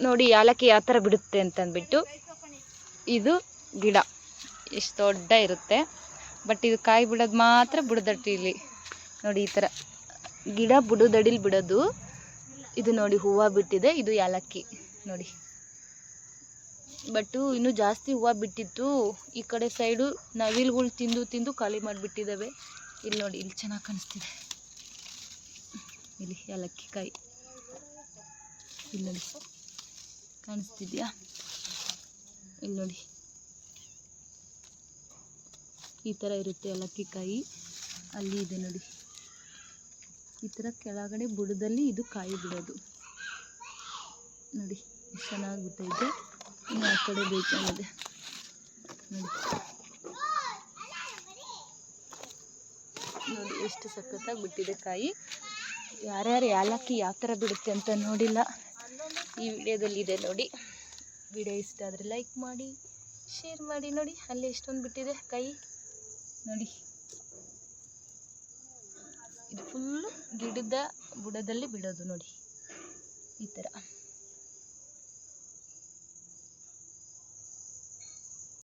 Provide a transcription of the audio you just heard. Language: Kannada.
ನೋಡಿ ಯಾಲಕ್ಕಿ ಯಾವ ಥರ ಬಿಡುತ್ತೆ ಅಂತಂದ್ಬಿಟ್ಟು. ಇದು ಗಿಡ ಎಷ್ಟು ದೊಡ್ಡ ಇರುತ್ತೆ, ಬಟ್ ಇದು ಕಾಯಿ ಬಿಡೋದು ಮಾತ್ರ ಬುಡದಟ್ಟಿಲಿ ನೋಡಿ. ಈ ಥರ ಗಿಡ ಬುಡದಡಿಲಿ ಬಿಡೋದು. ಇದು ನೋಡಿ ಹೂವು ಬಿಟ್ಟಿದೆ, ಇದು ಯಾಲಕ್ಕಿ ನೋಡಿ. ಬಟ್ಟು ಇನ್ನೂ ಜಾಸ್ತಿ ಹೂವು ಬಿಟ್ಟಿತ್ತು. ಈ ಕಡೆ ಸೈಡು ನವಿಲುಗಳು ತಿಂದು ತಿಂದು ಖಾಲಿ ಮಾಡಿಬಿಟ್ಟಿದ್ದಾವೆ. ಇಲ್ಲಿ ನೋಡಿ, ಇಲ್ಲಿ ಚೆನ್ನಾಗಿ ಕಾಣಿಸ್ತಿದೆ. ಇಲ್ಲಿ ಯಾಲಕ್ಕಿ ಕಾಯಿ ಇಲ್ಲಿ ನೋಡಿ ಕಾಣಿಸ್ತಿದ್ಯಾ? ಇಲ್ಲಿ ನೋಡಿ ಈ ಥರ ಇರುತ್ತೆ ಏಲಕ್ಕಿ ಕಾಯಿ. ಅಲ್ಲಿ ಇದೆ ನೋಡಿ, ಈ ಥರ ಕೆಳಗಡೆ ಬುಡದಲ್ಲಿ ಇದು ಕಾಯಿ ಬಿಡೋದು ನೋಡಿ. ಎಷ್ಟು ಚೆನ್ನಾಗಿ ಬಿಟ್ಟೈತೆ. ಇನ್ನು ಆ ಕಡೆ ಬೇಕಾಗಿದೆ ನೋಡಿ. ನೋಡಿ ಎಷ್ಟು ಸಖತ್ತಾಗಿ ಬಿಟ್ಟಿದೆ ಕಾಯಿ. ಯಾರ್ಯಾರು ಯಾಲಕ್ಕಿ ಯಾವ ಥರ ಬಿಡುತ್ತೆ ಅಂತ ನೋಡಿಲ್ಲ, ಈ ವಿಡಿಯೋದಲ್ಲಿ ಇದೆ ನೋಡಿ. ವಿಡಿಯೋ ಇಷ್ಟ ಆದರೆ ಲೈಕ್ ಮಾಡಿ, ಶೇರ್ ಮಾಡಿ. ನೋಡಿ ಅಲ್ಲಿ ಎಷ್ಟೊಂದು ಬಿಟ್ಟಿದೆ ಕಾಯಿ ನೋಡಿ. ಇದು ಫುಲ್ಲು ಗಿಡದ ಬುಡದಲ್ಲಿ ಬಿಡೋದು ನೋಡಿ ಈ ಥರ.